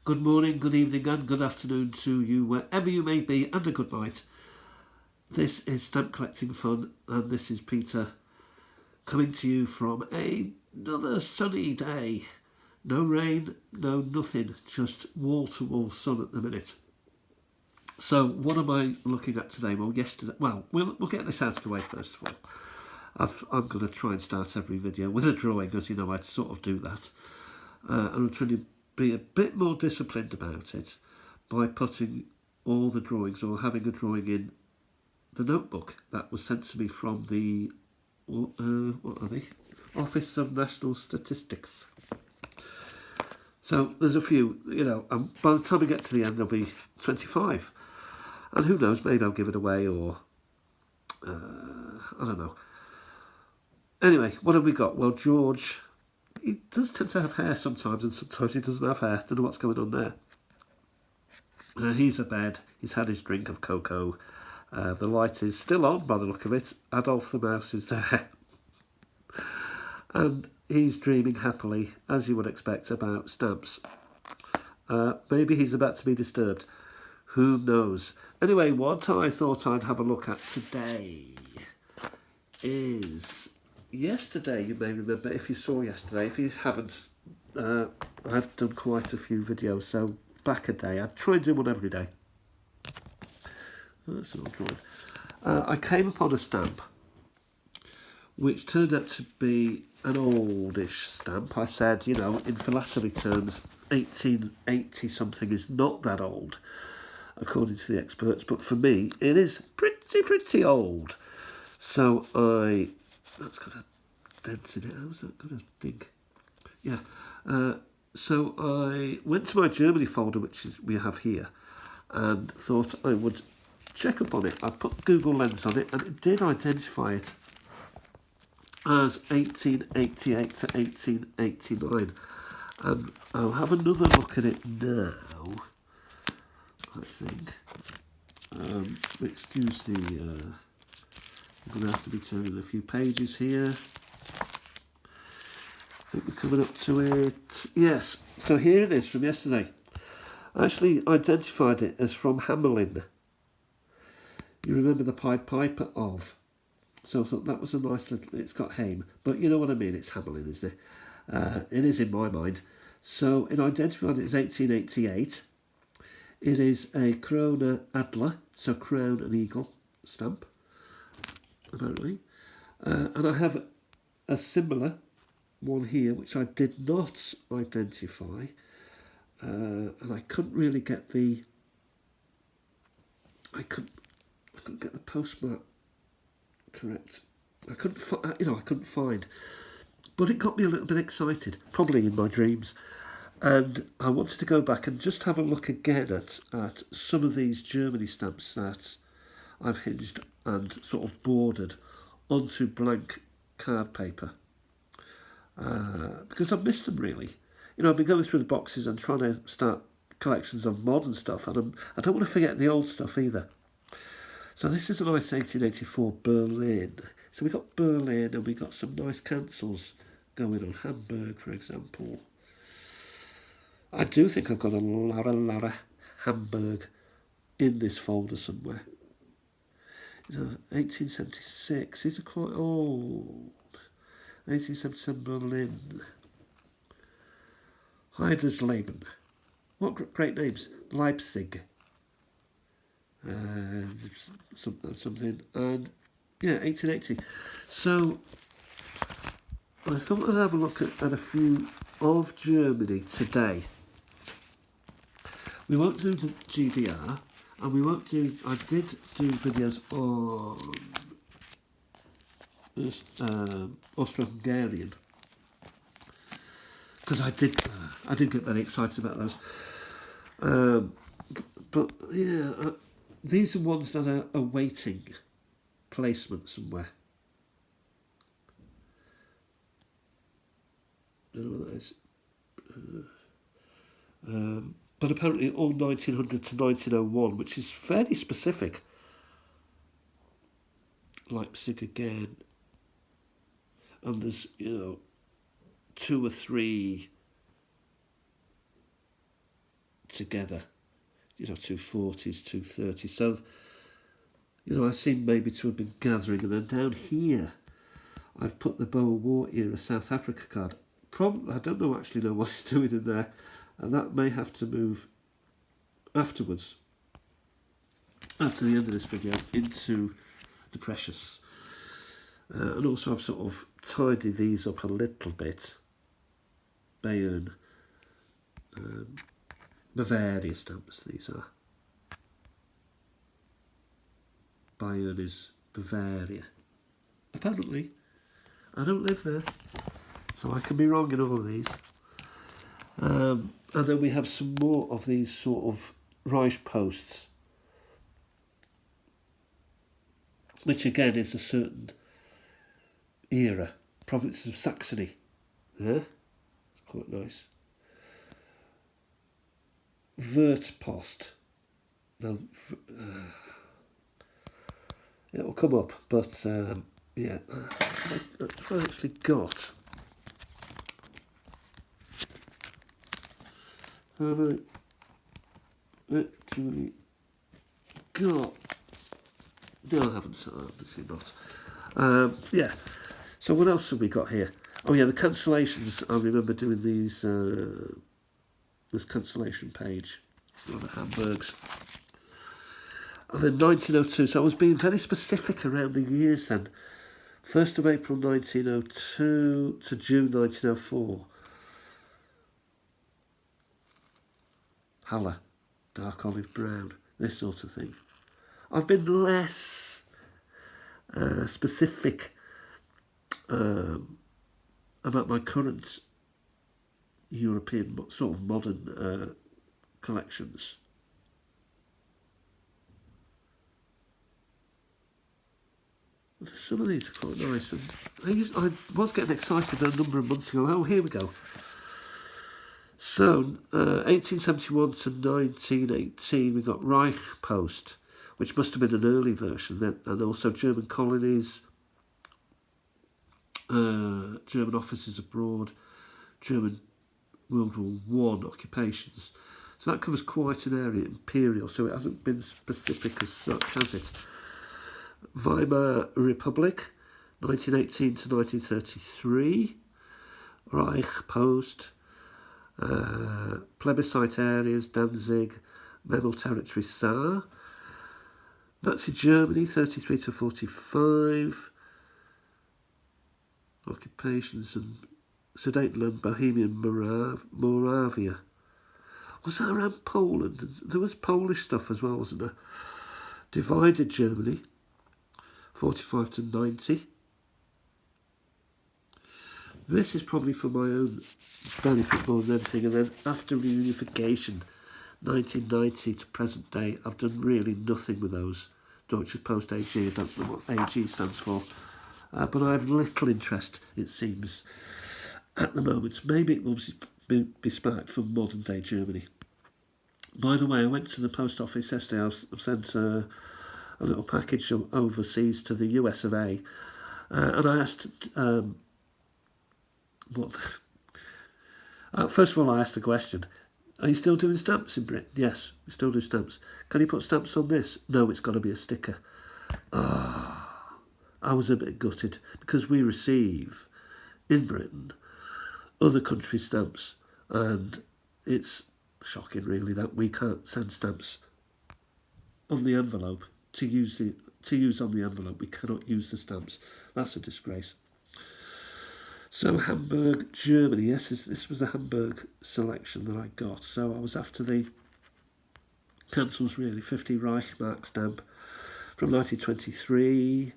Good morning, good evening and good afternoon to you wherever you may be, and a good night. This is Stamp Collecting Fun, and this is Peter coming to you from another sunny day. No rain, no nothing, just wall-to-wall sun at the minute. So what am I looking at today? Well, yesterday, we'll get this out of the way first of all. I'm going to try and start every video with a drawing, as you know, I sort of do that. And I'm trying to be a bit more disciplined about it by putting all the drawings, or having a drawing in the notebook that was sent to me from the what are they? Office of National Statistics. So there's a few, you know, and by the time we get to the end there'll be 25, and who knows, maybe I'll give it away, or I don't know. Anyway, what have we got? Well, George, he does tend to have hair sometimes, and sometimes he doesn't have hair. Don't know what's going on there. He's abed. He's had his drink of cocoa. The light is still on by the look of it. Adolf the mouse is there. And he's dreaming happily, as you would expect, about stamps. Maybe he's about to be disturbed. Who knows? Anyway, what I thought I'd have a look at today is... Yesterday, you may remember, if you saw yesterday, if you haven't, I've done quite a few videos, so back a day. I try and do one every day. That's an old drawing. I came upon a stamp, which turned out to be an oldish stamp. I said, you know, in philately terms, 1880 something is not that old, according to the experts, but for me, it is pretty old. So that's got a dent in it. How's that got a dig? Yeah. So I went to my Germany folder, which is we have here, and thought I would check up on it. I put Google Lens on it, and it did identify it as 1888 to 1889. And I'll have another look at it now, I think. Excuse the... I'm going to have to be turning a few pages here. I think we're coming up to it. Yes, so here it is from yesterday. I actually identified it as from Hamelin. You remember the Pied Piper of. So I thought that was a nice little... It's got Haim, but you know what I mean, it's Hamelin, isn't it? It is in my mind. So it identified it as 1888. It is a Krone Adler, so crown and eagle stamp. Apparently, and I have a similar one here which I did not identify, and I couldn't really get the I couldn't get the postmark correct. I couldn't find, but it got me a little bit excited, probably in my dreams, and I wanted to go back and just have a look again at some of these Germany stamps that I've hinged and sort of bordered onto blank card paper, because I've missed them really. You know, I've been going through the boxes and trying to start collections of modern stuff, and I don't want to forget the old stuff either. So this is a nice 1884 Berlin. So we got Berlin, and we got some nice cancels going on. Hamburg, for example. I do think I've got a Lara Hamburg in this folder somewhere. 1876, these are quite old. 1877 Berlin. Heidersleben. What great names. Leipzig. Something. And yeah, 1880. So I thought I'd have a look at a few of Germany today. We won't do the GDR. And we won't do... I did do videos on Austro-Hungarian, because I did get very excited about those. But yeah, these are ones that are awaiting placement somewhere. I don't know what that is. But apparently all 1900 to 1901, which is fairly specific. Leipzig again. And there's, you know, 2 or 3 together. 240s, 230s. So, I seem maybe to have been gathering. And then down here, I've put the Boer War era South Africa card. I don't actually know what it's doing in there. And that may have to move afterwards, after the end of this video, into the precious. And also I've sort of tidied these up a little bit. Bayern, Bavaria stamps these are. Bayern is Bavaria. Apparently, I don't live there, so I can be wrong in all of these. And then we have some more of these sort of Reich posts, which again is a certain era, province of Saxony. Yeah, it's quite nice. Wertpost. Now, it'll come up, but yeah, I've actually got. Have I actually got? No, I haven't. Obviously not. Yeah. So what else have we got here? Oh yeah, the cancellations. I remember doing these. This cancellation page on the Hamburgs. And then 1902. So I was being very specific around the years then. 1st of April 1902 to June 1904. Halle, dark olive brown, this sort of thing. I've been less specific about my current European sort of modern collections. Some of these are quite nice, and I was getting excited a number of months ago. Oh, here we go. So, 1871 to 1918, we got Reich Post, which must have been an early version then, and also German colonies, German officers abroad, German World War I occupations. So that covers quite an area, imperial, so it hasn't been specific as such, has it? Weimar Republic, 1918 to 1933, Reich Post, plebiscite areas, Danzig, Memel Territory, Saar, Nazi Germany, 33 to 45, occupations and Sudetenland, Bohemian Moravia. Was that around Poland? There was Polish stuff as well, wasn't there? Divided Germany, 45 to 90. This is probably for my own benefit more than anything. And then after reunification, 1990 to present day, I've done really nothing with those. Deutsche Post AG, I don't know what AG stands for. But I have little interest, it seems, at the moment. Maybe it will be sparked for modern day Germany. By the way, I went to the post office yesterday. I've sent a little package overseas to the US of A. And I asked... first of all, I asked the question, are you still doing stamps in Britain? Yes, we still do stamps. Can you put stamps on this? No, it's got to be a sticker. I was a bit gutted because we receive in Britain other countries' stamps, and it's shocking really that we can't send stamps on the envelope to use on the envelope. We cannot use the stamps. That's a disgrace. So Hamburg, Germany, yes, this was a Hamburg selection that I got. So I was after the cancels really, 50 Reichsmark stamp from 1923.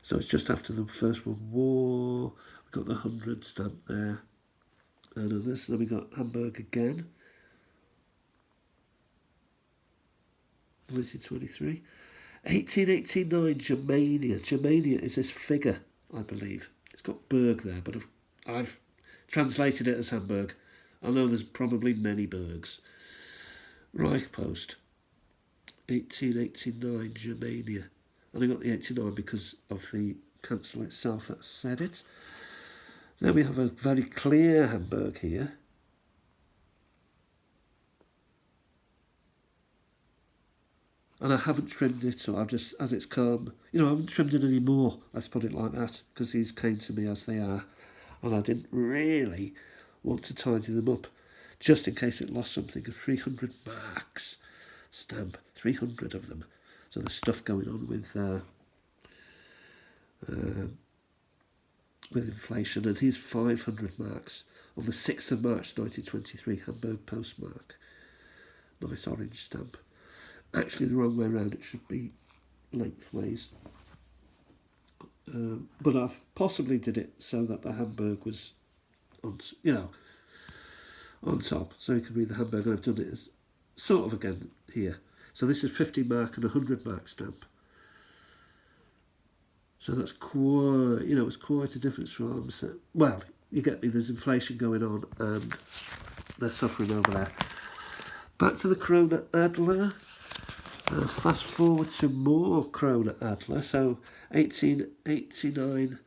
So it's just after the First World War. We got the 100 stamp there. And then we got Hamburg again. 1923. 1889, Germania. Germania is this figure, I believe. It's got Berg there, but I've translated it as Hamburg. I know there's probably many Bergs. Reich Post, 1889, Germania. And I got the 89 because of the cancel itself that said it. Then we have a very clear Hamburg here. and I haven't trimmed it, so I've just, as it's come, I haven't trimmed it anymore, let's put it like that, because these came to me as they are, and I didn't really want to tidy them up, just in case it lost something. A 300 marks stamp, 300 of them. So there's stuff going on with inflation, and here's 500 marks on the 6th of March 1923, Hamburg postmark. Nice orange stamp. Actually the wrong way around, it should be lengthways. But I possibly did it so that the Hamburg was on, on top, so you can read the Hamburg, and I've done it as sort of again here. So this is 50 mark and 100 mark stamp. So that's quite, it's quite a difference from, well, you get me, there's inflation going on and they're suffering over there. Back to the Krone Adler. Fast forward to more Krone Adler. So 1889,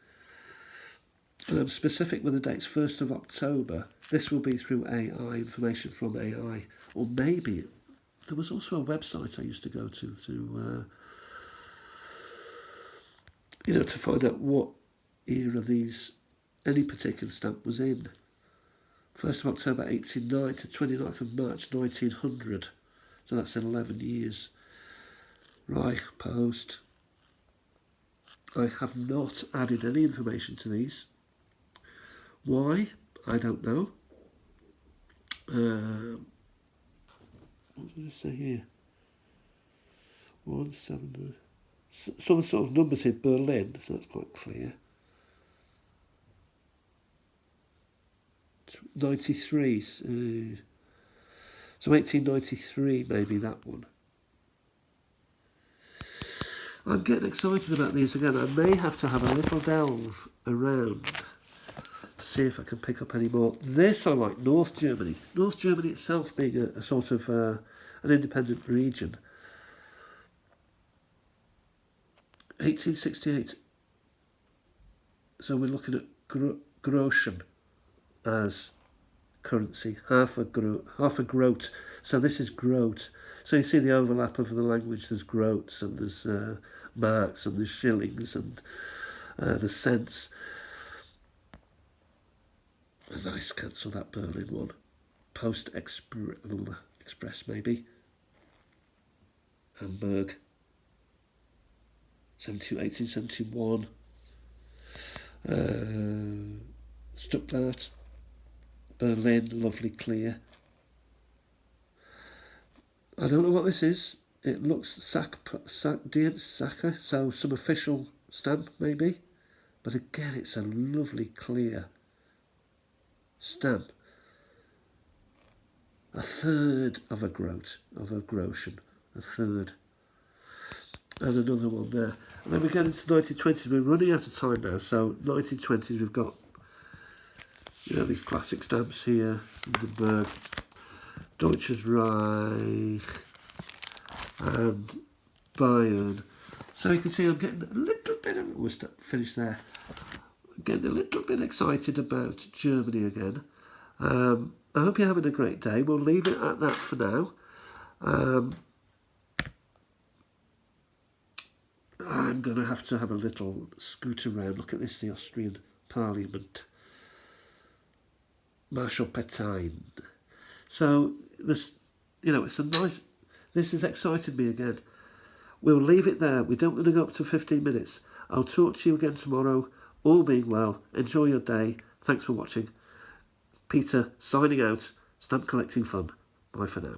specific with the dates, 1st of October. This will be through AI, information from AI. Or maybe, there was also a website I used to go to to find out what era any particular stamp was in. 1st of October 1809 to 29th of March 1900. So that's in 11 years. Reich Post. I have not added any information to these. Why? I don't know. What does it say here? 170. So the sort of numbers here, Berlin, so that's quite clear. 93, so 1893 maybe, that one. I'm getting excited about these again. I may have to have a little delve around to see if I can pick up any more. This I like, North Germany. North Germany itself being a sort of an independent region. 1868. So we're looking at Groschen as currency, half a groat. So this is groat. So you see the overlap of the language. There's groats and there's marks and there's shillings and the cents. A nice cancel that Berlin one. Post Express maybe. Hamburg. 1871. Stuttgart. Berlin, lovely clear. I don't know what this is. It looks Saka, so some official stamp maybe. But again, it's a lovely clear stamp. A third of a groat, of a groschen. A third. And another one there. And then we get into 1920s. We're running out of time now. So 1920s, we've got these classic stamps here. Hindenburg, Deutsches Reich, and Bayern. So you can see I'm getting a little bit, we'll finish there. Getting a little bit excited about Germany again. I hope you're having a great day. We'll leave it at that for now. I'm going to have a little scoot around. Look at this, the Austrian Parliament. Marshal Petain. So this, it's a nice. This has excited me again. We'll leave it there. We don't want to go up to 15 minutes. I'll talk to you again tomorrow. All being well. Enjoy your day. Thanks for watching. Peter signing out. Stamp collecting fun. Bye for now.